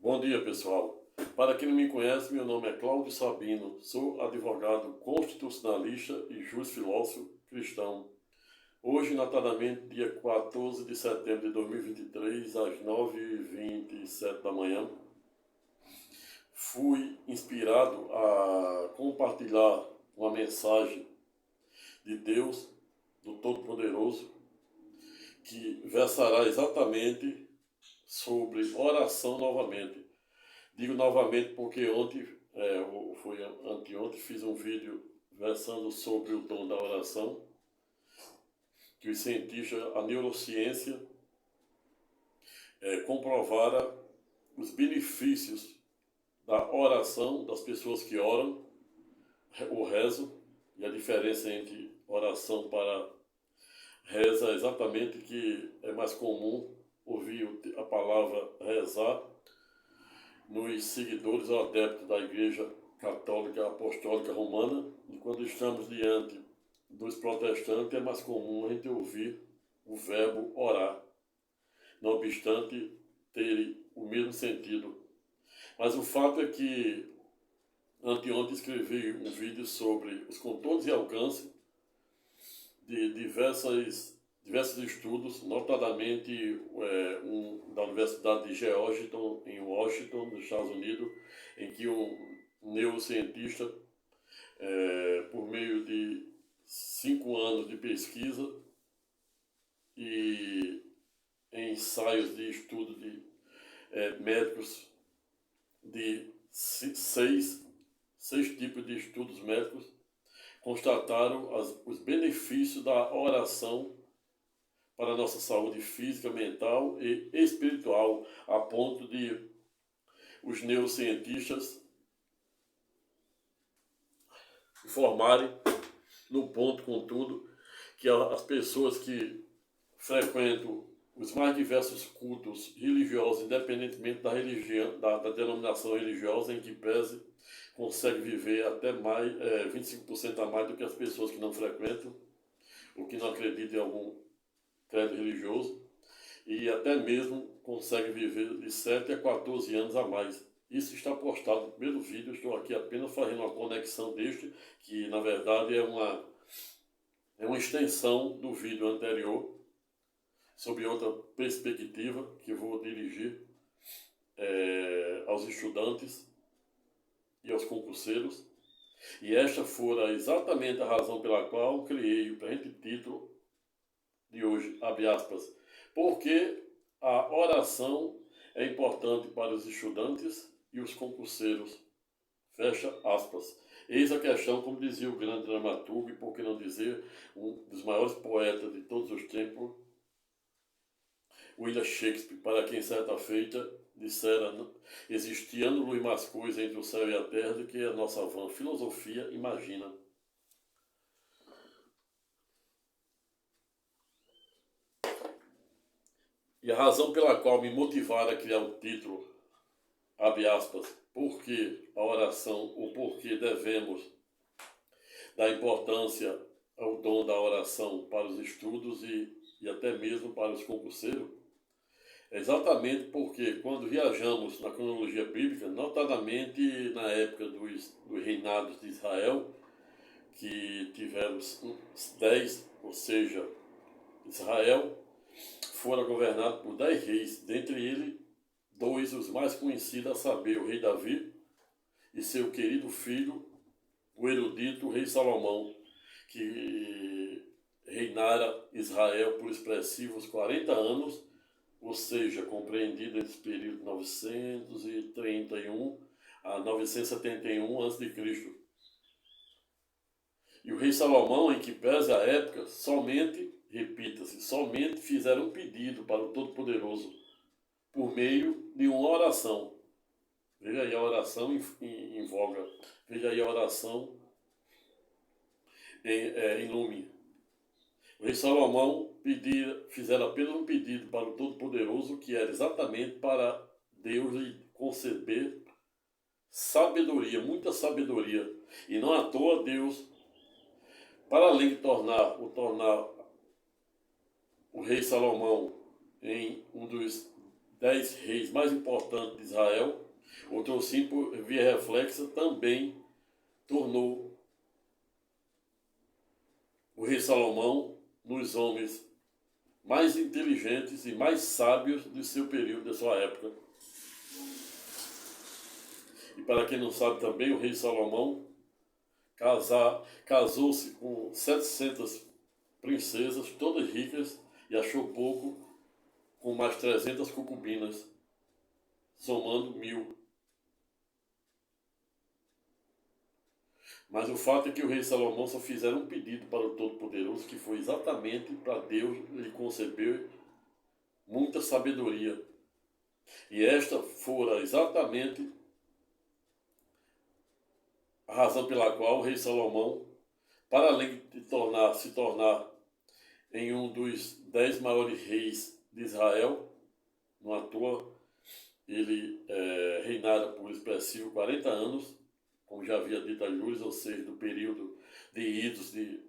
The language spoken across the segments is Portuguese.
Bom dia, pessoal. Para quem não me conhece, meu nome é Cláudio Sabino, sou advogado constitucionalista e juiz filósofo cristão. Hoje, notadamente, dia 14 de setembro de 2023, às 9h27 da manhã, fui inspirado a compartilhar uma mensagem de Deus, do Todo-Poderoso, que versará exatamente sobre oração novamente. Digo novamente porque ontem, foi anteontem, fiz um vídeo versando sobre o dom da oração, que os cientistas, a neurociência, comprovara os benefícios da oração, das pessoas que oram, o rezo, e a diferença entre oração para reza é exatamente que é mais comum ouvir a palavra rezar nos seguidores ou adeptos da Igreja Católica Apostólica Romana, e quando estamos diante dos protestantes é mais comum a gente ouvir o verbo orar, não obstante terem o mesmo sentido. Mas o fato é que anteontem escrevi um vídeo sobre os contornos e alcance de diversos estudos, notadamente da Universidade de Georgetown, em Washington, nos Estados Unidos, em que um neurocientista, por meio de 5 anos de pesquisa e ensaios de estudo de médicos de seis tipos de estudos médicos, constataram os benefícios da oração para a nossa saúde física, mental e espiritual, a ponto de os neurocientistas informarem, no ponto, contudo, que as pessoas que frequentam os mais diversos cultos religiosos, independentemente da religião, da denominação religiosa em que pese, conseguem viver até mais, 25% a mais do que as pessoas que não frequentam, ou que não acreditam em algum credo religioso, e até mesmo conseguem viver de 7 a 14 anos a mais. Isso está postado no primeiro vídeo, estou aqui apenas fazendo uma conexão deste, que na verdade é uma extensão do vídeo anterior, sob outra perspectiva que vou dirigir aos estudantes e aos concurseiros. E esta fora exatamente a razão pela qual criei o presente título de hoje, abre aspas, porque a oração é importante para os estudantes e os concurseiros, fecha aspas. Eis a questão, como dizia o grande dramaturgo, e por que não dizer um dos maiores poetas de todos os tempos, William Shakespeare, para quem certa feita dissera: existindo-lhe mais coisa entre o céu e a terra do que a nossa vã filosofia imagina. E a razão pela qual me motivaram a criar o título, abre aspas, porque a oração, o porquê devemos dar importância ao dom da oração para os estudos e até mesmo para os concurseiros, é exatamente porque quando viajamos na cronologia bíblica, notadamente na época dos reinados de Israel, que tiveram 10, ou seja, Israel fora governado por 10 reis, dentre eles 2 os mais conhecidos, a saber, o rei Davi e seu querido filho, o erudito rei Salomão, que reinara Israel por expressivos 40 anos, ou seja, compreendido entre o período de 931 a 971 a.C. E o rei Salomão, em que pese a época, somente, repita-se, somente fizeram um pedido para o Todo-Poderoso por meio de uma oração. Veja aí a oração em voga. Veja aí a oração em lume. O rei Salomão fizeram apenas um pedido para o Todo-Poderoso, que era exatamente para Deus lhe conceder sabedoria, muita sabedoria. E não à toa Deus, para além de tornar o rei Salomão em um dos 10 reis mais importantes de Israel, o trouxinho, por via reflexa, também tornou o rei Salomão nos homens mais inteligentes e mais sábios do seu período, da sua época. E para quem não sabe também, o rei Salomão casou-se com 700 princesas, todas ricas, e achou pouco, com mais 300 concubinas, somando 1000. Mas o fato é que o rei Salomão só fizeram um pedido para o Todo-Poderoso, que foi exatamente para Deus lhe conceder muita sabedoria. E esta fora exatamente a razão pela qual o rei Salomão, para além de se tornar em um dos 10 maiores reis de Israel, não à toa ele reinara por expressivo 40 anos, como já havia dito a Luz, ou seja, do período de idos de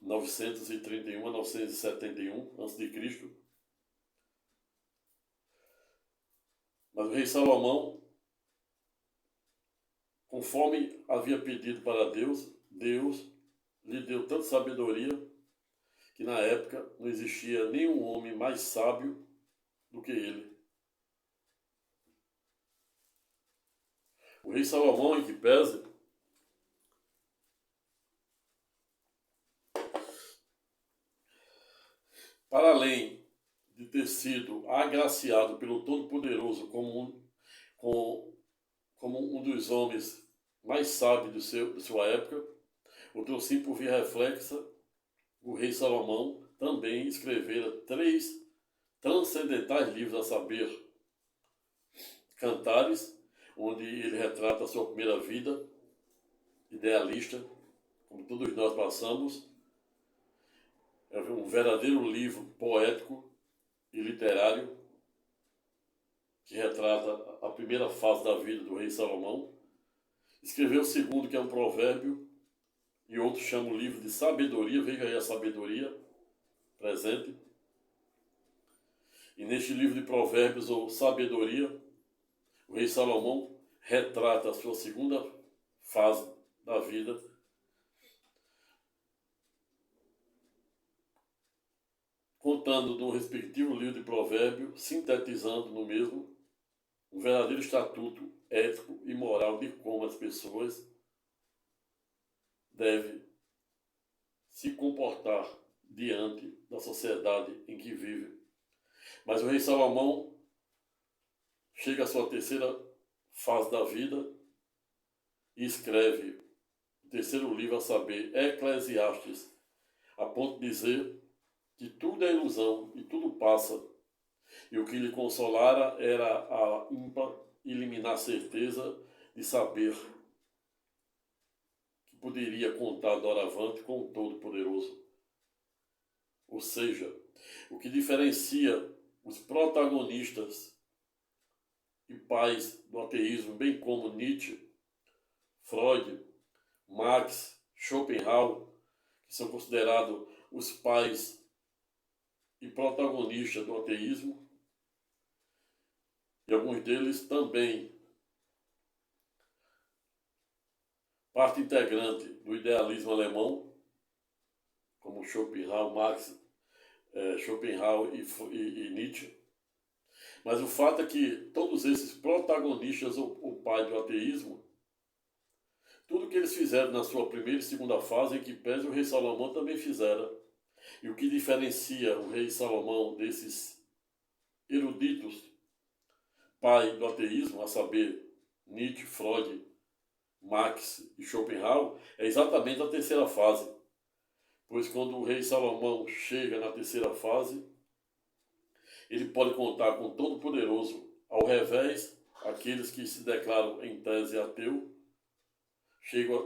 931 a 971 a.C. Mas o rei Salomão, conforme havia pedido para Deus, Deus lhe deu tanta sabedoria que na época não existia nenhum homem mais sábio do que ele. O rei Salomão, em que pese, para além de ter sido agraciado pelo Todo-Poderoso como um dos homens mais sábios de sua época, o trouxinho por via reflexa, o rei Salomão também escrevera 3 transcendentais livros, a saber, Cantares, onde ele retrata a sua primeira vida, idealista, como todos nós passamos. É um verdadeiro livro poético e literário que retrata a primeira fase da vida do rei Salomão. Escreveu o segundo, que é um provérbio, e outros chamam o livro de sabedoria. Veja aí a sabedoria presente. E neste livro de provérbios, ou sabedoria, o rei Salomão retrata a sua segunda fase da vida, contando no respectivo livro de provérbio, sintetizando no mesmo, um verdadeiro estatuto ético e moral de como as pessoas devem se comportar diante da sociedade em que vive. Mas o rei Salomão chega à sua terceira fase da vida e escreve o terceiro livro, a saber, Eclesiastes, a ponto de dizer que tudo é ilusão e tudo passa, e o que lhe consolara era a ímpar e liminar certeza de saber que poderia contar doravante com o Todo-Poderoso. Ou seja, o que diferencia os protagonistas e pais do ateísmo, bem como Nietzsche, Freud, Marx, Schopenhauer, que são considerados os pais e protagonistas do ateísmo, e alguns deles também parte integrante do idealismo alemão, como Schopenhauer, Marx, Schopenhauer e Nietzsche. Mas o fato é que todos esses protagonistas, o pai do ateísmo, tudo que eles fizeram na sua primeira e segunda fase, em que pese o rei Salomão também fizera. E o que diferencia o rei Salomão desses eruditos, pai do ateísmo, a saber, Nietzsche, Freud, Marx e Schopenhauer, é exatamente a terceira fase. Pois quando o rei Salomão chega na terceira fase, ele pode contar com o Todo-Poderoso. Ao revés, aqueles que se declaram em tese ateu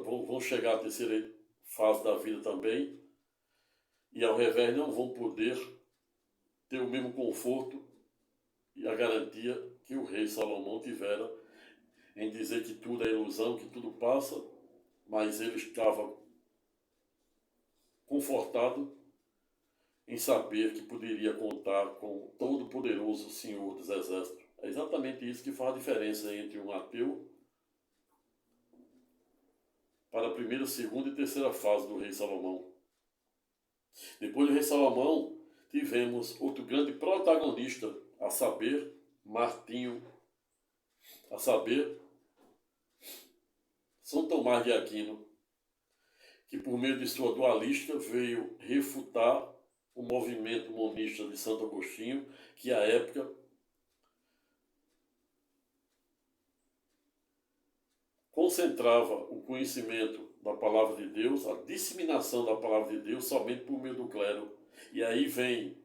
vão chegar à terceira fase da vida também, e ao revés não vão poder ter o mesmo conforto e a garantia que o rei Salomão tivera em dizer que tudo é ilusão, que tudo passa, mas ele estava confortado em saber que poderia contar com o todo-poderoso Senhor dos Exércitos. É exatamente isso que faz a diferença entre um ateu para a primeira, segunda e terceira fase do rei Salomão. Depois do rei Salomão, tivemos outro grande protagonista, a saber, Martinho, a saber, São Tomás de Aquino, que por meio de sua dualística veio refutar o movimento monista de Santo Agostinho, que à época concentrava o conhecimento da palavra de Deus, a disseminação da palavra de Deus somente por meio do clero. E aí vem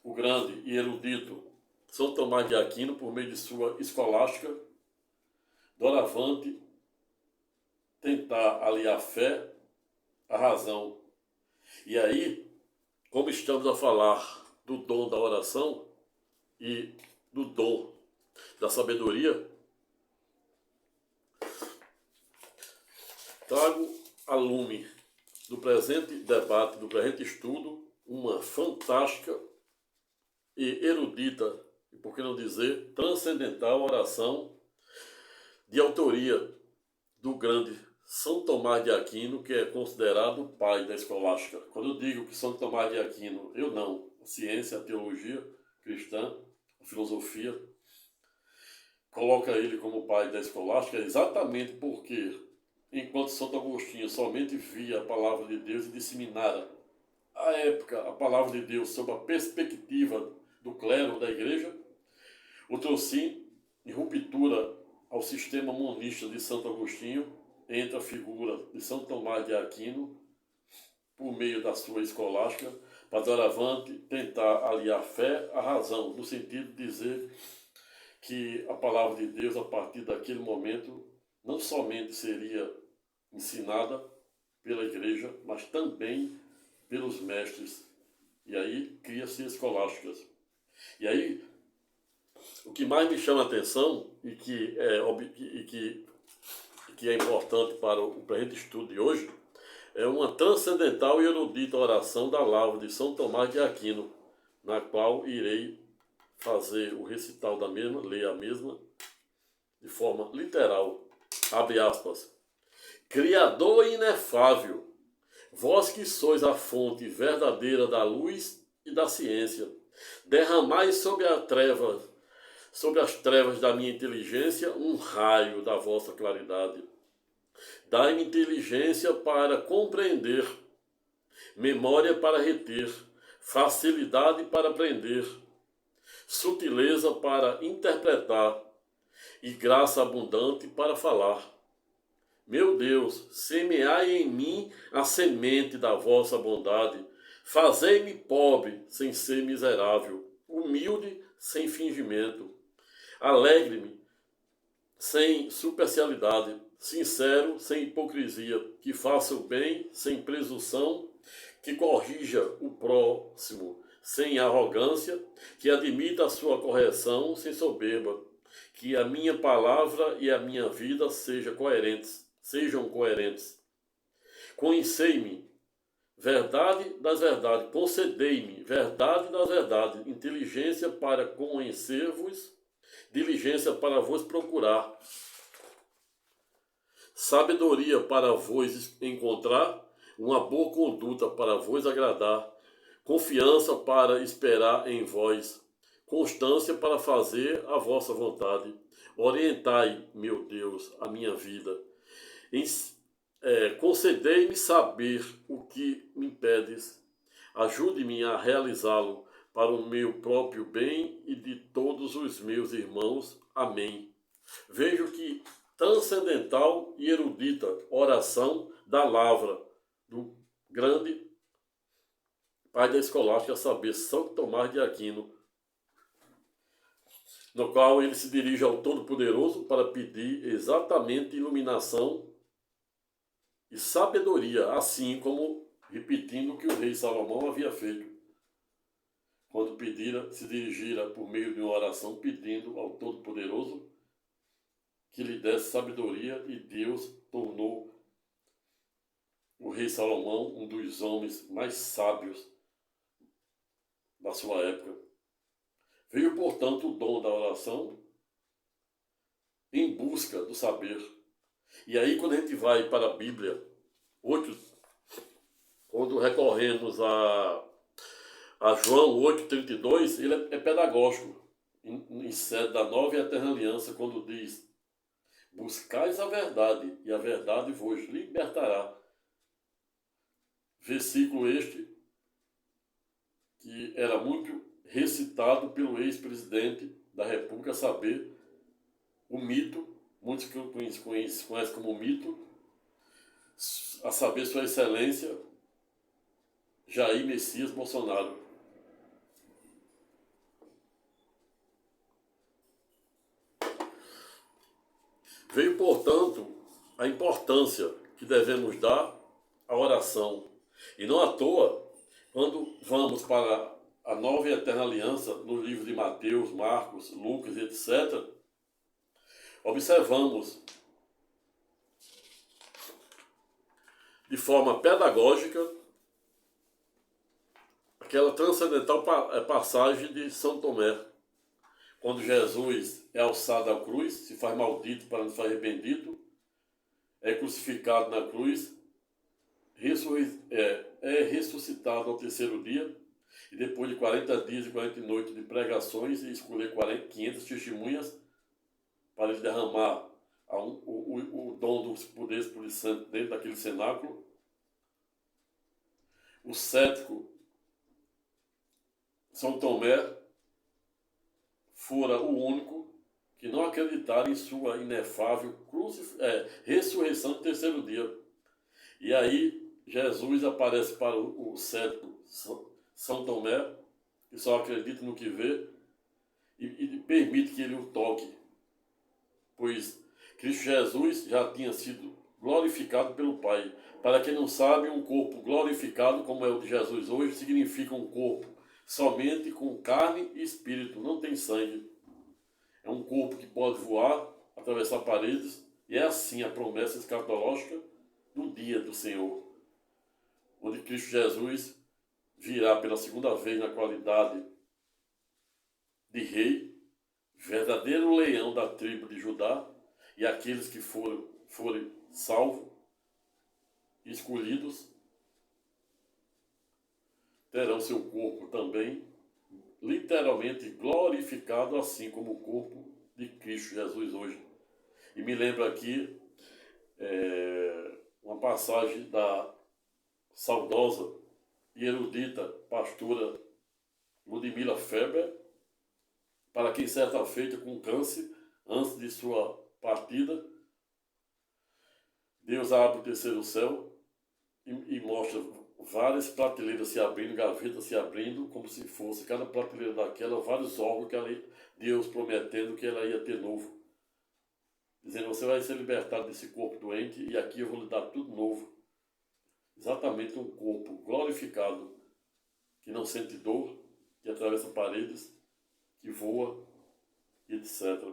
o grande e erudito São Tomás de Aquino, por meio de sua escolástica, doravante, tentar aliar a fé à razão. E aí, como estamos a falar do dom da oração e do dom da sabedoria, trago a lume do presente debate, do presente estudo, uma fantástica e erudita, e por que não dizer, transcendental oração de autoria do grande São Tomás de Aquino, que é considerado o pai da escolástica. Quando eu digo que São Tomás de Aquino, eu não, a ciência, a teologia cristã, a filosofia, coloca ele como pai da escolástica exatamente porque, enquanto Santo Agostinho somente via a palavra de Deus e disseminara à época a palavra de Deus sob a perspectiva do clero da igreja, o trouxe em ruptura ao sistema monista de Santo Agostinho, entre a figura de São Tomás de Aquino, por meio da sua escolástica, para doravante tentar aliar fé à razão, no sentido de dizer que a palavra de Deus, a partir daquele momento, não somente seria ensinada pela igreja, mas também pelos mestres. E aí cria-se escolásticas. E aí, o que mais me chama a atenção e que é importante para o presente estudo de hoje é uma transcendental e erudita oração da Lavra de São Tomás de Aquino, na qual irei fazer o recital da mesma, ler a mesma, de forma literal. Abre aspas. Criador inefável, vós que sois a fonte verdadeira da luz e da ciência, derramai sobre as trevas da minha inteligência um raio da vossa claridade. Dai-me inteligência para compreender, memória para reter, facilidade para aprender, sutileza para interpretar e graça abundante para falar. Meu Deus, semeai em mim a semente da vossa bondade, fazei-me pobre sem ser miserável, humilde sem fingimento, alegre-me sem superficialidade, sincero sem hipocrisia, que faça o bem sem presunção, que corrija o próximo sem arrogância, que admita a sua correção sem soberba, que a minha palavra e a minha vida sejam coerentes. Conhecei-me, verdade das verdades, concedei-me, verdade das verdades, inteligência para conhecer-vos, diligência para vos procurar, sabedoria para vos encontrar, uma boa conduta para vos agradar, confiança para esperar em vós, constância para fazer a vossa vontade. Orientai, meu Deus, a minha vida. Concedei-me saber o que me pedes. Ajude-me a realizá-lo para o meu próprio bem e de todos os meus irmãos. Amém. Vejo que transcendental e erudita oração da Lavra, do grande pai da escolástica, a saber, São Tomás de Aquino, no qual ele se dirige ao Todo-Poderoso para pedir exatamente iluminação e sabedoria, assim como repetindo o que o rei Salomão havia feito, quando se dirigira por meio de uma oração pedindo ao Todo-Poderoso que lhe desse sabedoria, e Deus tornou o rei Salomão, um dos homens mais sábios da sua época. Veio, portanto, o dom da oração em busca do saber. E aí, quando a gente vai para a Bíblia, quando recorremos a João 8,32, ele é pedagógico, em sede da nova e eterna aliança, quando diz: buscais a verdade, e a verdade vos libertará. Versículo este que era muito recitado pelo ex-presidente da República, a saber, o mito, muitos que conhecem como mito, a saber, Sua Excelência Jair Messias Bolsonaro. Veio, portanto, a importância que devemos dar à oração. E não à toa, quando vamos para a nova e eterna aliança, no livro de Mateus, Marcos, Lucas, etc., observamos de forma pedagógica aquela transcendental passagem de São Tomé, quando Jesus é alçado à cruz, se faz maldito para nos fazer bendito, é crucificado na cruz, é ressuscitado ao terceiro dia, e depois de 40 dias e 40 noites de pregações, e escolher 500 testemunhas para lhe derramar o dom dos poderes por santo dentro daquele cenáculo. O cético São Tomé fora o único que não acreditara em sua inefável ressurreição no terceiro dia. E aí Jesus aparece para o cético São Tomé, que só acredita no que vê, e permite que ele o toque, pois Cristo Jesus já tinha sido glorificado pelo Pai. Para quem não sabe, um corpo glorificado, como é o de Jesus hoje, significa um corpo somente com carne e espírito, não tem sangue. É um corpo que pode voar, atravessar paredes, e é assim a promessa escatológica do dia do Senhor, onde Cristo Jesus virá pela segunda vez na qualidade de rei, verdadeiro leão da tribo de Judá, e aqueles que forem salvos, escolhidos, terão seu corpo também literalmente glorificado, assim como o corpo de Cristo Jesus hoje. E me lembro aqui uma passagem da saudosa e erudita pastora Ludmila Feber, para quem certa feita com câncer, antes de sua partida, Deus abre o terceiro céu e mostra várias prateleiras se abrindo, gavetas se abrindo, como se fosse cada prateleira daquela, vários órgãos que Deus prometendo que ela ia ter novo. Dizendo: você vai ser libertado desse corpo doente e aqui eu vou lhe dar tudo novo. Exatamente um corpo glorificado, que não sente dor, que atravessa paredes, que voa, etc.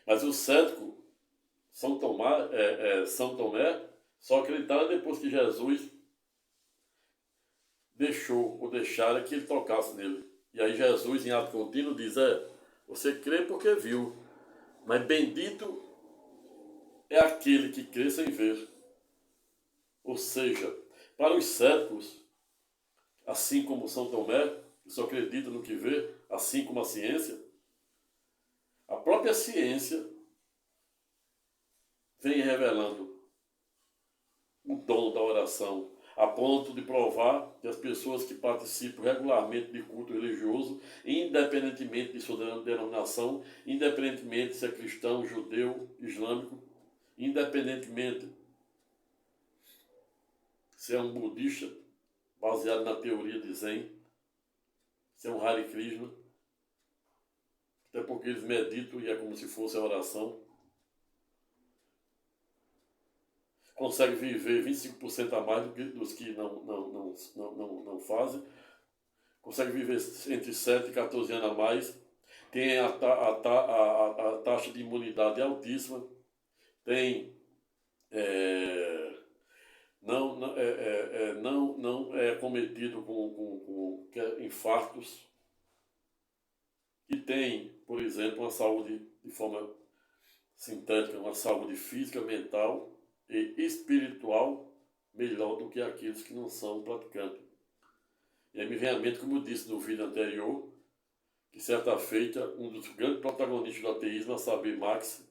Mas o cético São Tomé só acreditava depois que Jesus deixara que ele tocasse nele. E aí Jesus, em ato contínuo, diz: você crê porque viu, mas bendito é aquele que crê sem ver. Ou seja, para os céticos, assim como São Tomé, que só acredita no que vê, assim como a ciência, a própria ciência vem revelando o dom da oração, a ponto de provar que as pessoas que participam regularmente de culto religioso, independentemente de sua denominação, independentemente se é cristão, judeu, islâmico, independentemente se é um budista, baseado na teoria de Zen, se é um Hare Krishna, até porque eles meditam e é como se fosse a oração, consegue viver 25% a mais dos que não fazem, consegue viver entre 7 e 14 anos a mais, tem a taxa de imunidade altíssima, tem não é cometido com infartos, e tem, por exemplo, uma saúde de forma sintética, uma saúde física, mental e espiritual melhor do que aqueles que não são praticantes. E aí me vem à mente, como eu disse no vídeo anterior, que certa feita, um dos grandes protagonistas do ateísmo, a saber, Marx,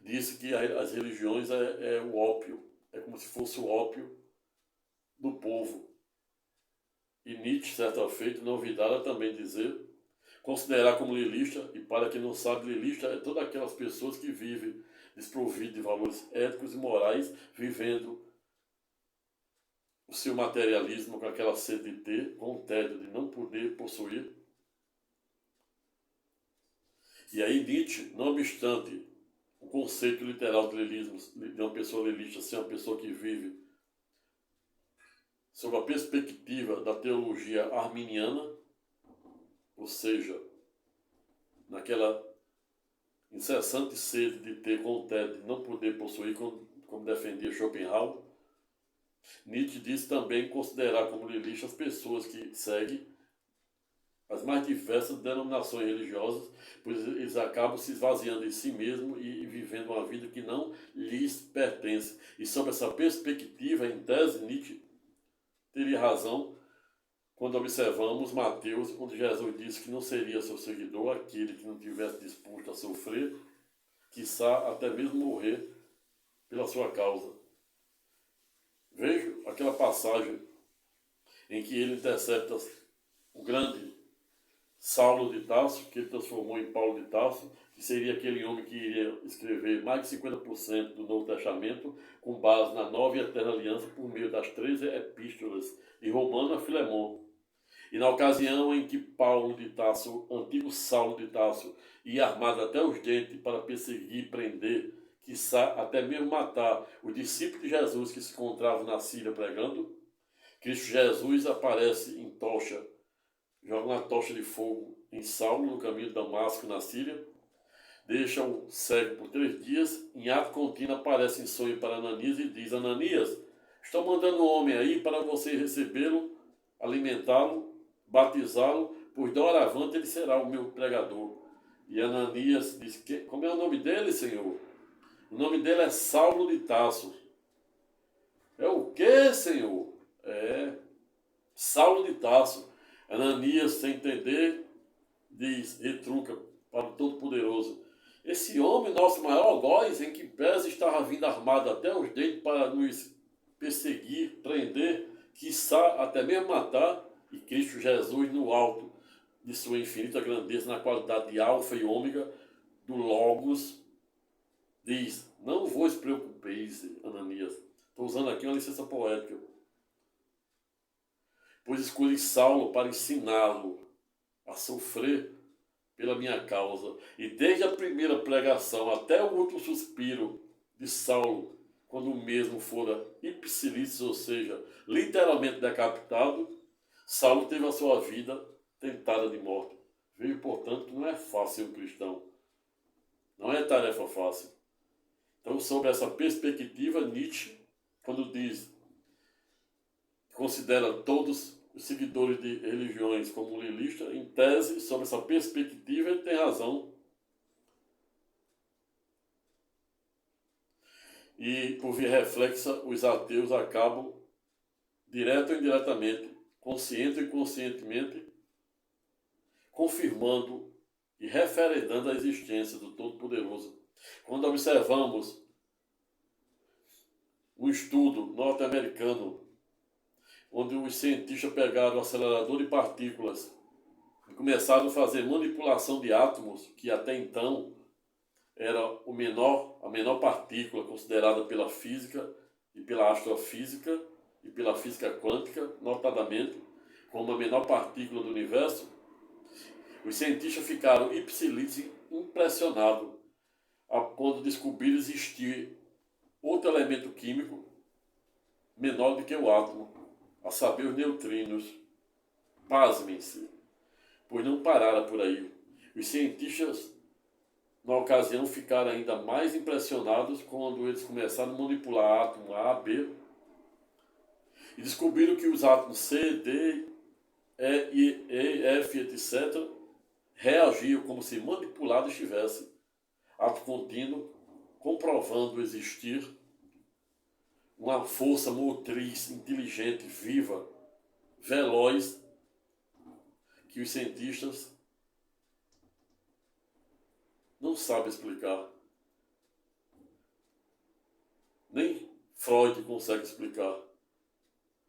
disse que as religiões é o ópio, é como se fosse o ópio do povo. E Nietzsche, certa feita, não olvidara também dizer, considerar como lilista, e para quem não sabe, lilista é todas aquelas pessoas que vivem desprovidas de valores éticos e morais, vivendo o seu materialismo com aquela sede de ter, com o tédio de não poder possuir. E aí Nietzsche, não obstante o conceito literal de lilismo, de uma pessoa lilista ser uma pessoa que vive sob a perspectiva da teologia arminiana, ou seja, naquela incessante sede de ter com o tédio de não poder possuir, como defendia Schopenhauer, Nietzsche disse também considerar como lilista as pessoas que seguem as mais diversas denominações religiosas, pois eles acabam se esvaziando em si mesmos e vivendo uma vida que não lhes pertence. E sob essa perspectiva, em tese, Nietzsche teria razão quando observamos Mateus, onde Jesus disse que não seria seu seguidor aquele que não tivesse disposto a sofrer, quiçá até mesmo morrer pela sua causa. Vejo aquela passagem em que ele intercepta o grande Saulo de Tarso, que ele transformou em Paulo de Tarso, que seria aquele homem que iria escrever mais de 50% do Novo Testamento, com base na nova e eterna aliança, por meio das 13 epístolas de Romano a Filemon. E na ocasião em que Paulo de Tarso, antigo Saulo de Tarso, ia armado até os dentes para perseguir, prender, quiçá até mesmo matar os discípulos de Jesus que se encontravam na Síria pregando, Cristo Jesus aparece em tocha, joga uma tocha de fogo em Saulo, no caminho de Damasco, na Síria, deixa-o cego por 3 dias, em ato contínuo aparece em sonho para Ananias e diz: Ananias, estou mandando um homem aí para você recebê-lo, alimentá-lo, batizá-lo, pois doravante ele será o meu pregador. E Ananias diz: como é o nome dele, Senhor? O nome dele é Saulo de Tarso. É o que, Senhor? É Saulo de Tarso. Ananias, sem entender, diz, retruca para o Todo-Poderoso: esse homem, nosso maior algoz, em que pese estava vindo armado até os dentes para nos perseguir, prender, quiçá até mesmo matar, e Cristo Jesus, no alto de sua infinita grandeza, na qualidade de alfa e ômega, do Logos, diz: não vos preocupeis, Ananias. Estou usando aqui uma licença poética. Pois escolhi Saulo para ensiná-lo a sofrer pela minha causa. E desde a primeira pregação até o último suspiro de Saulo, quando o mesmo fora ipsilício, ou seja, literalmente decapitado, Saulo teve a sua vida tentada de morte. Veja, portanto, que não é fácil ser um cristão. Não é tarefa fácil. Então, sob essa perspectiva, Nietzsche, quando diz, considera todos os seguidores de religiões como lilistas, em tese, sob essa perspectiva, ele tem razão. E, por via reflexa, os ateus acabam, direto ou indiretamente, consciente ou inconscientemente, confirmando e referendando a existência do Todo-Poderoso. Quando observamos um estudo norte-americano, onde os cientistas pegaram o acelerador de partículas e começaram a fazer manipulação de átomos, que até então era a menor partícula considerada pela física e pela astrofísica e pela física quântica, notadamente, como a menor partícula do universo, os cientistas ficaram ipsilício impressionados quando descobriram existir outro elemento químico menor do que o átomo, a saber, os neutrinos. Pasmem-se, pois não pararam por aí. Os cientistas, na ocasião, ficaram ainda mais impressionados quando eles começaram a manipular átomo A, B, E descobriram que os átomos C, D, E, F, etc., reagiam como se manipulado estivesse, ato contínuo, comprovando existir uma força motriz inteligente, viva, veloz, que os cientistas não sabem explicar. Nem Freud consegue explicar.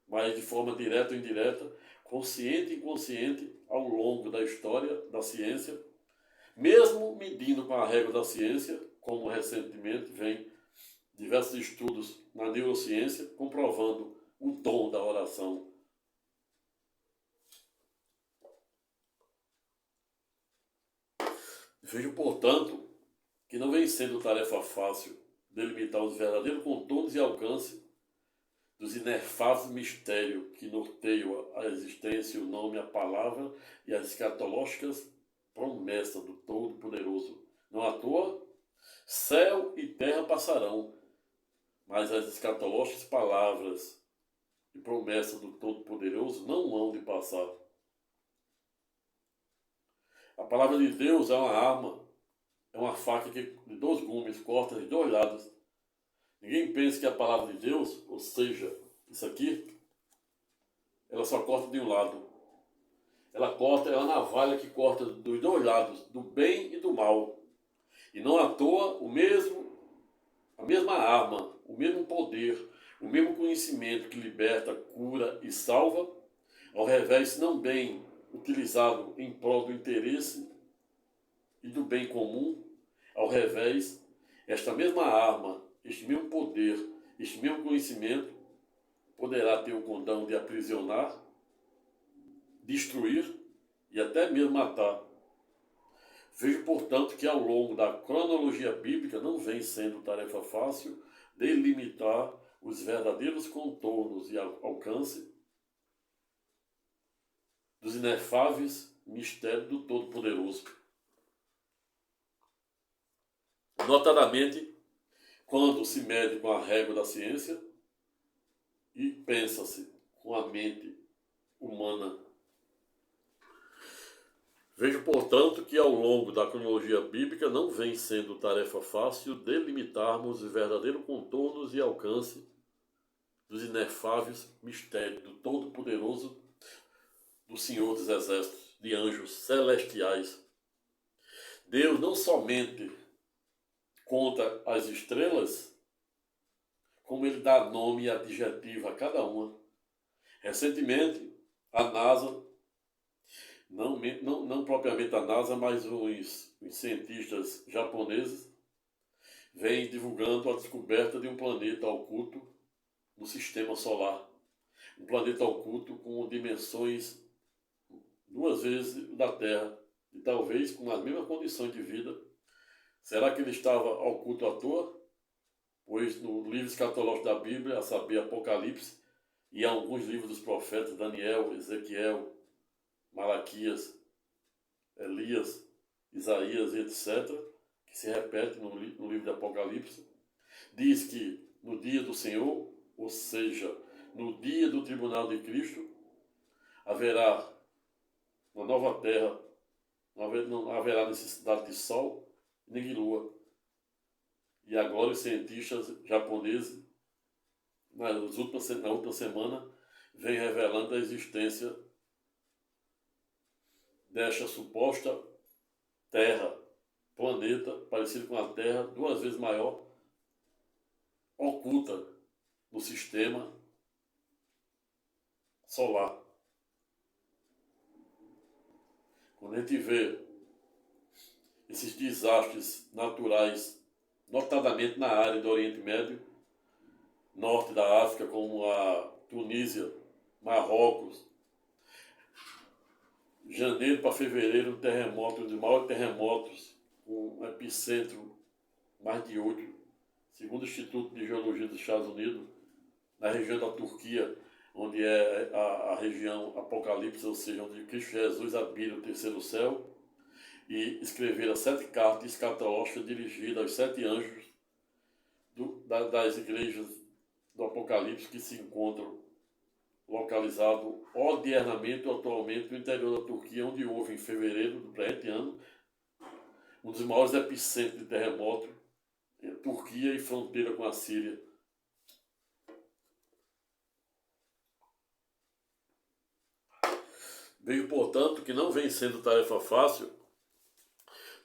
Mas de forma direta ou indireta, consciente e inconsciente, ao longo da história da ciência, mesmo medindo com a régua da ciência, como recentemente vem diversos estudos na neurociência comprovando o dom da oração. Vejo, portanto, que não vem sendo tarefa fácil delimitar os verdadeiros contornos e alcance dos inefáveis mistérios que norteiam a existência, o nome, a palavra e as escatológicas promessas do Todo-Poderoso. Não à toa, céu e terra passarão, mas as escatológicas palavras e promessas do Todo-Poderoso não hão de passar. A palavra de Deus é uma arma, é uma faca de 2 gumes, corta de 2 lados. Ninguém pensa que a palavra de Deus, ou seja, isso aqui, ela só corta de um lado. Ela corta, é uma navalha que corta dos 2 lados, do bem e do mal. E não à toa, a mesma arma, o mesmo poder, o mesmo conhecimento que liberta, cura e salva, ao revés, se não bem utilizado em prol do interesse e do bem comum, ao revés, esta mesma arma, este mesmo poder, este mesmo conhecimento, poderá ter o condão de aprisionar, destruir e até mesmo matar. Vejo, portanto, que ao longo da cronologia bíblica não vem sendo tarefa fácil delimitar os verdadeiros contornos e alcance dos inefáveis mistérios do Todo-Poderoso. Notadamente, quando se mede com a régua da ciência e pensa-se com a mente humana. Vejo, portanto, que ao longo da cronologia bíblica não vem sendo tarefa fácil delimitarmos os verdadeiros contornos e alcance dos inefáveis mistérios do Todo-Poderoso, do Senhor dos Exércitos, de anjos celestiais. Deus não somente conta as estrelas, como ele dá nome e adjetivo a cada uma. Recentemente, a NASA, não propriamente a NASA, mas os cientistas japoneses, vêm divulgando a descoberta de um planeta oculto no sistema solar. Um planeta oculto com dimensões 2 vezes da Terra, e talvez com as mesmas condições de vida. Será que ele estava oculto à toa? Pois no livro escatológico da Bíblia, a saber, Apocalipse, e alguns livros dos profetas, Daniel, Ezequiel, Malaquias, Elias, Isaías, etc., que se repete no livro de Apocalipse, diz que no dia do Senhor, ou seja, no dia do tribunal de Cristo, haverá uma nova terra, não haverá necessidade de sol nem de lua. E agora os cientistas japoneses, na última semana, vêm revelando a existência desta suposta Terra, planeta, parecido com a Terra, 2 vezes maior, oculta no sistema solar. Quando a gente vê esses desastres naturais, notadamente na área do Oriente Médio, norte da África, como a Tunísia, Marrocos, janeiro para fevereiro, um terremoto, um dos maiores terremotos, com um epicentro mais de 8, segundo o Instituto de Geologia dos Estados Unidos, na região da Turquia, onde é a região Apocalipse, ou seja, onde Cristo Jesus habita o terceiro céu, e escreveram 7 cartas escatológicas dirigidas aos 7 anjos das igrejas do Apocalipse que se encontram localizado odiernamente atualmente no interior da Turquia, onde houve em fevereiro do presente ano um dos maiores epicentros de terremoto, Turquia e fronteira com a Síria. Veio, portanto, que não vem sendo tarefa fácil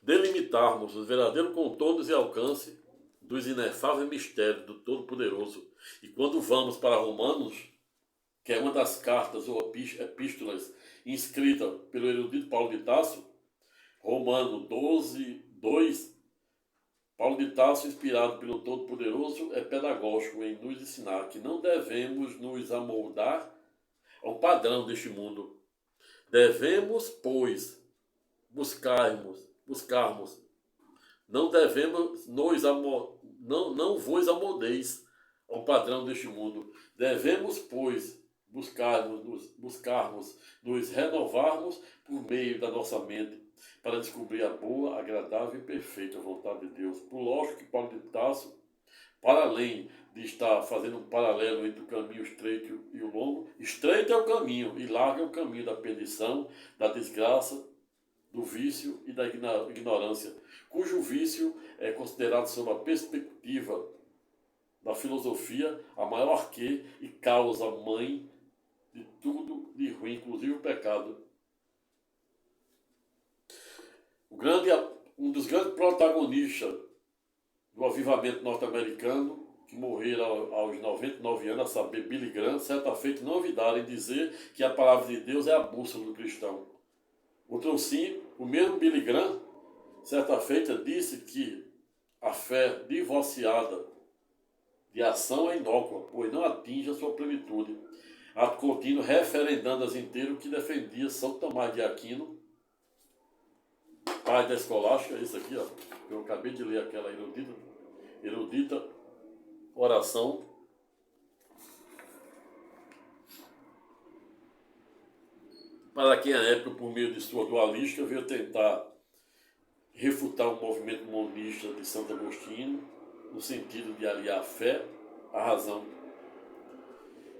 delimitarmos os verdadeiros contornos e alcance dos inefáveis mistérios do Todo-Poderoso. E quando vamos para Romanos, que é uma das cartas ou epístolas inscrita pelo erudito Paulo de Tarso, Romano 12, 2, Paulo de Tarso, inspirado pelo Todo-Poderoso, é pedagógico em nos ensinar que não devemos nos amoldar ao padrão deste mundo. Devemos, pois, buscarmos, não devemos não vos amoldeis ao padrão deste mundo. Devemos, pois, buscarmos, nos renovarmos por meio da nossa mente, para descobrir a boa, agradável e perfeita vontade de Deus. Por lógico que Paulo de Tarso, para além de estar fazendo um paralelo entre o caminho estreito e o longo, estreito é o caminho e largo é o caminho da perdição, da desgraça, do vício e da ignorância, cujo vício é considerado sob a perspectiva da filosofia a maior que e causa mãe de tudo de ruim, inclusive o pecado. Um dos grandes protagonistas do avivamento norte-americano, que morreram aos 99 anos, a saber, Billy Graham, certa feita não ouvidaram em dizer que a palavra de Deus é a bússola do cristão. Outro sim, o mesmo Billy Graham, certa feita, disse que a fé divorciada de ação é inócua, pois não atinge a sua plenitude. Ato contínuo, referendando as inteiras o que defendia São Tomás de Aquino, pai da escolástica, isso aqui, ó, eu acabei de ler aquela erudita oração. Para quem a época, por meio de sua dualística, veio tentar refutar o movimento monista de Santo Agostinho, no sentido de aliar a fé à razão.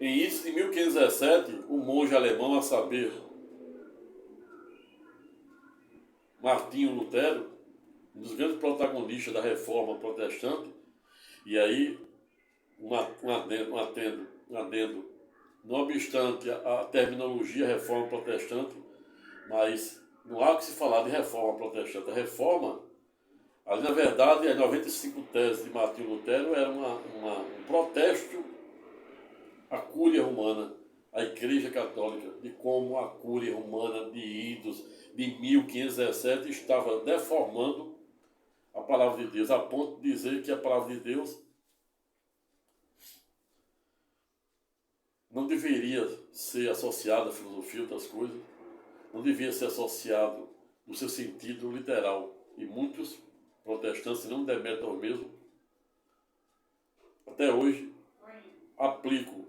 Em isso, em 1517, o monge alemão, a saber, Martinho Lutero, um dos grandes protagonistas da reforma protestante, e aí um adendo, não obstante a terminologia reforma protestante, mas não há que se falar de reforma protestante. A reforma, ali na verdade, as 95 teses de Martinho Lutero era um protesto à cúria romana, à Igreja Católica, de como a cúria romana de idos de 1517 estava deformando a palavra de Deus, a ponto de dizer que a palavra de Deus não deveria ser associada à filosofia e outras coisas, não devia ser associado no seu sentido literal. E muitos protestantes, não Demétrio ao mesmo, até hoje aplicam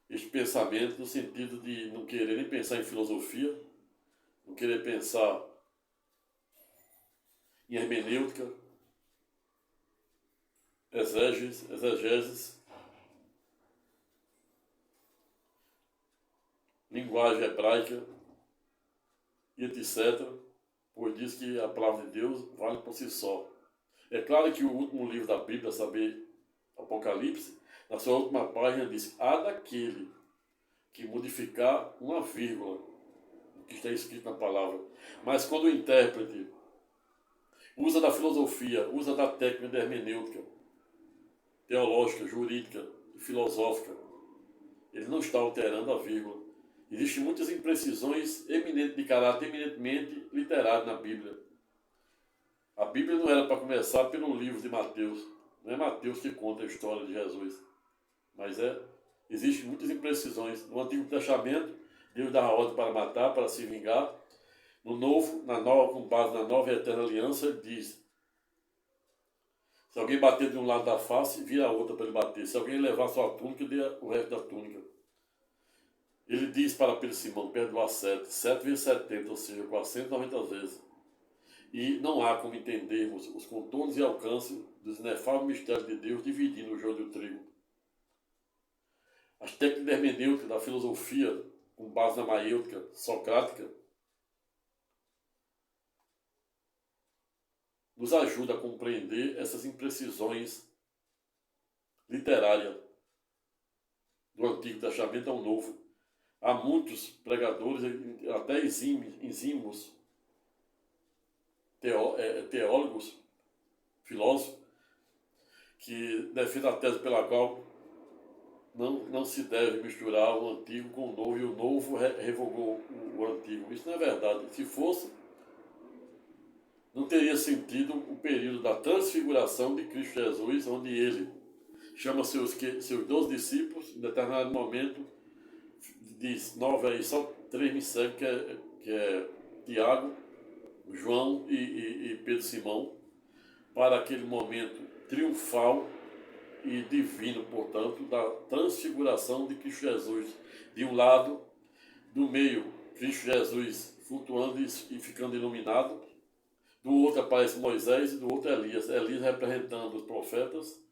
este pensamento no sentido de não querer nem pensar em filosofia, não querer pensar em hermenêutica, exegeses, linguagem hebraica e etc., pois diz que a palavra de Deus vale por si só. É claro que o último livro da Bíblia, a saber, Apocalipse, na sua última página diz: há daquele que modificar uma vírgula do que está escrito na palavra. Mas quando o intérprete usa da filosofia, usa da técnica da hermenêutica, teológica, jurídica e filosófica, ele não está alterando a vírgula. Existem muitas imprecisões de caráter eminentemente literário na Bíblia. A Bíblia não era para começar pelo livro de Mateus. Não é Mateus que conta a história de Jesus. Mas existem muitas imprecisões. No Antigo Testamento, Deus dá a ordem para matar, para se vingar. No Novo, com base na nova e eterna aliança, ele diz: se alguém bater de um lado da face, vira a outra para ele bater. Se alguém levar sua túnica, dê o resto da túnica. Ele diz para Pedro Simão perdoar 7 vezes 70, ou seja, 490 vezes. E não há como entendermos os contornos e alcance dos inefáveis mistérios de Deus dividindo o joio do trigo. as técnicas de hermenêutica da filosofia, com base na maiêutica socrática, nos ajuda a compreender essas imprecisões literárias do Antigo Testamento ao Novo. Há muitos pregadores, até exímios teólogos, filósofos, que defendem a tese pela qual não se deve misturar o Antigo com o Novo, e o Novo revogou o Antigo. Isso não é verdade. Se fosse, não teria sentido o período da transfiguração de Cristo Jesus, onde ele chama seus 12 discípulos, em determinado momento, diz: "Nove aí, só 3 me seguem", que é Tiago, João e Pedro Simão, para aquele momento triunfal e divino, portanto, da transfiguração de Cristo Jesus. De um lado, do meio, Cristo Jesus flutuando e ficando iluminado. Do outro aparece Moisés e do outro Elias. Elias representando os profetas.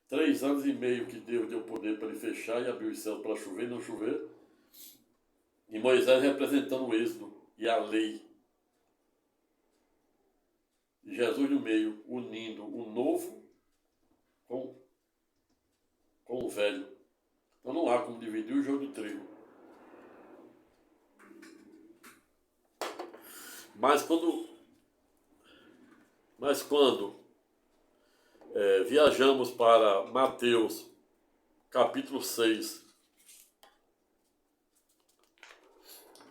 3 anos e meio que Deus deu poder para ele fechar e abrir os céus para chover e não chover. E Moisés representando o êxodo e a lei. E Jesus no meio, unindo o novo com o velho. Então não há como dividir o joio do trigo. Mas quando viajamos para Mateus capítulo 6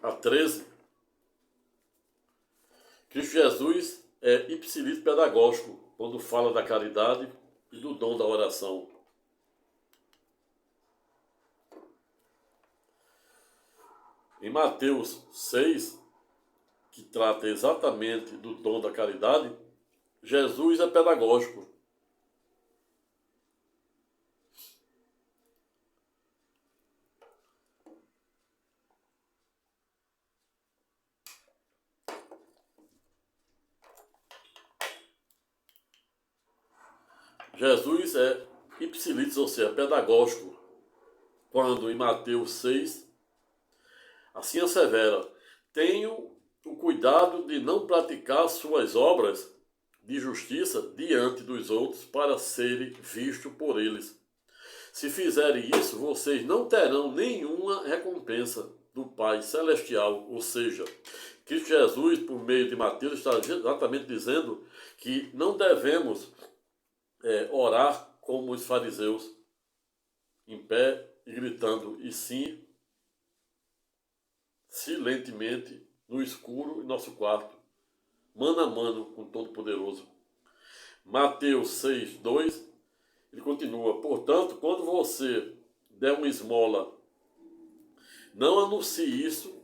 a 13, Cristo Jesus é ipsilis pedagógico quando fala da caridade e do dom da oração. Em Mateus 6, que trata exatamente do dom da caridade, Jesus é pedagógico. Jesus é ipsilis, ou seja, pedagógico, quando em Mateus 6, assim assevera: "Tenho o cuidado de não praticar suas obras de justiça diante dos outros para serem vistos por eles. Se fizerem isso, vocês não terão nenhuma recompensa do Pai Celestial." Ou seja, Cristo Jesus, por meio de Mateus, está exatamente dizendo que não devemos orar como os fariseus, em pé e gritando, e sim silentemente, no escuro, em nosso quarto, mano a mano com o Todo-Poderoso. Mateus 6, 2, ele continua: "Portanto, quando você der uma esmola, não anuncie isso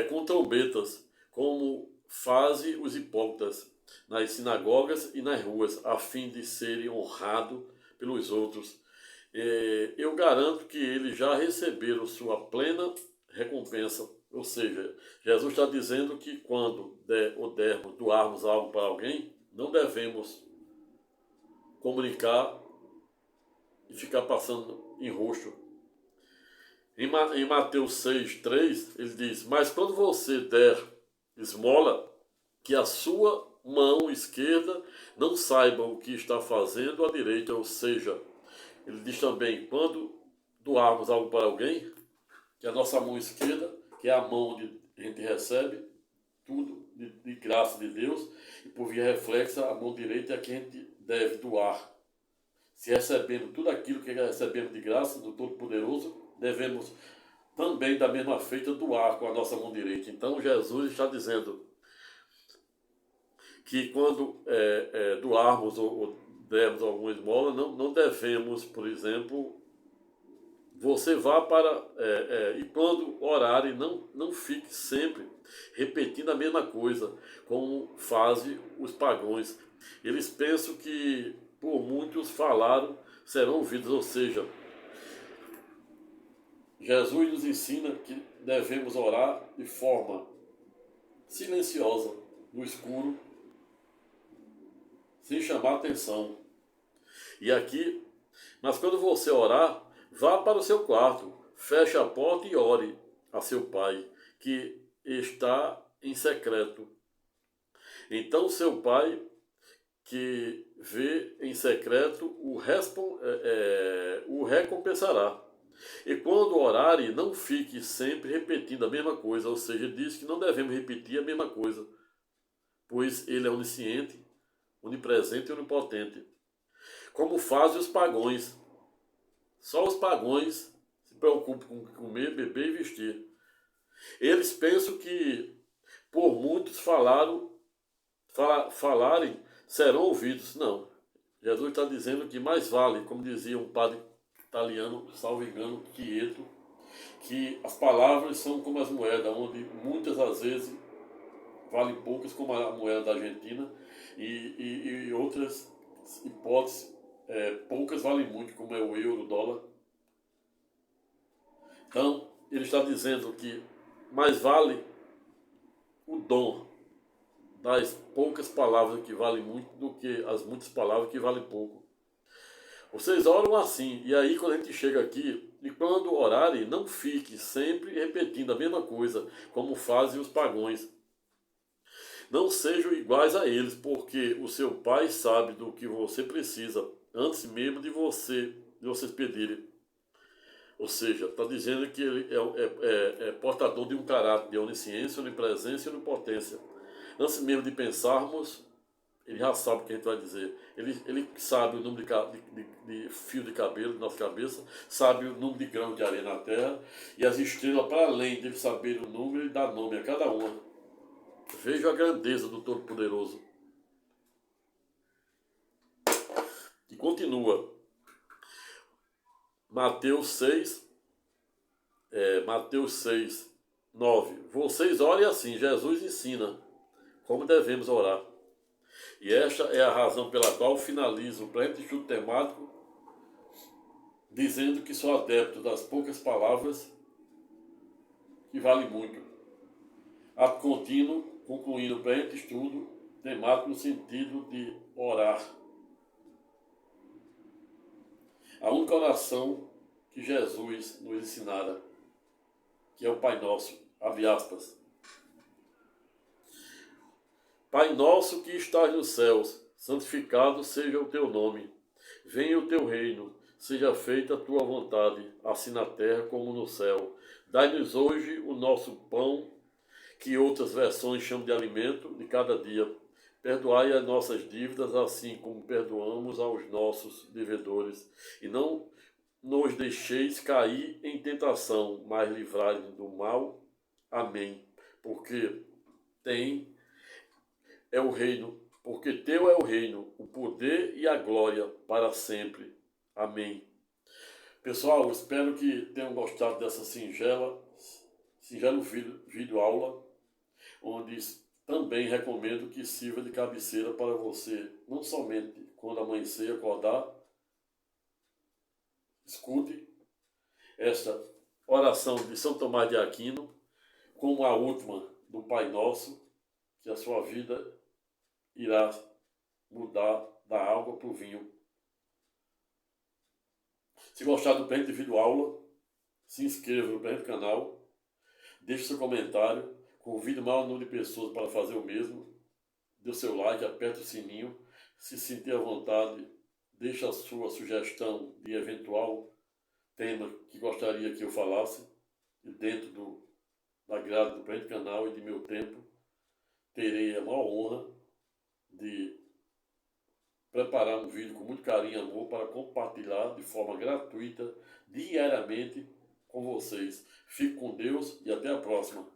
com trombetas, como fazem os hipócritas nas sinagogas e nas ruas, a fim de serem honrados pelos outros. Eu garanto que eles já receberam sua plena recompensa." Ou seja, Jesus está dizendo que quando doarmos algo para alguém, não devemos comunicar e ficar passando em rosto. Em Mateus 6, 3, ele diz: "Mas quando você der esmola, que a sua mão esquerda não saiba o que está fazendo a direita." Ou seja, ele diz também, quando doarmos algo para alguém, que a nossa mão esquerda, que é a mão onde a gente recebe tudo de graça de Deus, e por via reflexa, a mão direita é a que a gente deve doar. Se recebendo tudo aquilo que recebemos de graça do Todo-Poderoso, devemos também, da mesma feita, doar com a nossa mão direita. Então Jesus está dizendo que quando doarmos ou dermos alguma esmola, não devemos, por exemplo, você vá para... e quando orarem, não fique sempre repetindo a mesma coisa, como fazem os pagãos. Eles pensam que por muitos falaram serão ouvidos. Ou seja, Jesus nos ensina que devemos orar de forma silenciosa, no escuro, sem chamar atenção. E aqui, mas quando você orar, vá para o seu quarto, feche a porta e ore a seu pai, que está em secreto. Então seu pai, que vê em secreto, o recompensará. E quando orare, não fique sempre repetindo a mesma coisa, ou seja, diz que não devemos repetir a mesma coisa, pois ele é onisciente, onipresente e onipotente. Como fazem os pagões. Só os pagões se preocupam com comer, beber e vestir. Eles pensam que, por muitos falarem, serão ouvidos. Não. Jesus está dizendo que mais vale, como dizia um padre italiano, salvo engano, Quieto, que as palavras são como as moedas, onde muitas às vezes valem poucas, como a moeda da Argentina, e outras hipóteses, poucas valem muito, como é o euro, o dólar. Então, ele está dizendo que mais vale o dom das poucas palavras que valem muito do que as muitas palavras que valem pouco. Vocês oram assim, e aí quando a gente chega aqui, e quando orarem, não fique sempre repetindo a mesma coisa, como fazem os pagões. Não sejam iguais a eles, porque o seu pai sabe do que você precisa, antes mesmo de vocês pedirem. Ou seja, está dizendo que ele é portador de um caráter de onisciência, onipresença e onipotência. Antes mesmo de pensarmos, ele já sabe o que a gente vai dizer. Ele sabe o número de fio de cabelo de nossa cabeça, sabe o número de grãos de areia na terra, e as estrelas, para além de ele saber o número, ele dá nome a cada uma. Veja a grandeza do Todo-Poderoso. E continua. Mateus 6, 9. Vocês orem assim, Jesus ensina como devemos orar. E esta é a razão pela qual finalizo o presente estudo temático dizendo que sou adepto das poucas palavras que valem muito. Ato contínuo, concluindo o presente estudo temático no sentido de orar. A única oração que Jesus nos ensinara, que é o Pai Nosso, abre aspas. Pai nosso que estás nos céus, santificado seja o teu nome. Venha o teu reino, seja feita a tua vontade, assim na terra como no céu. Dai-nos hoje o nosso pão, que outras versões chamam de alimento, de cada dia. Perdoai as nossas dívidas, assim como perdoamos aos nossos devedores. E não nos deixeis cair em tentação, mas livrai-nos do mal. Amém. Porque teu é o reino, o poder e a glória para sempre. Amém. Pessoal, espero que tenham gostado dessa singelo vídeo aula, onde também recomendo que sirva de cabeceira para você, não somente quando amanhecer e acordar, escute esta oração de São Tomás de Aquino, como a última do Pai Nosso, que a sua vida irá mudar da água para o vinho. Se gostar do presente vídeo aula, se inscreva no presente canal, deixe seu comentário, convide o maior número de pessoas para fazer o mesmo, dê o seu like, aperte o sininho, se sentir à vontade, deixe a sua sugestão de eventual tema que gostaria que eu falasse, e dentro da grade do presente canal e de meu tempo, terei a maior honra de preparar um vídeo com muito carinho e amor para compartilhar de forma gratuita, diariamente, com vocês. Fique com Deus e até a próxima.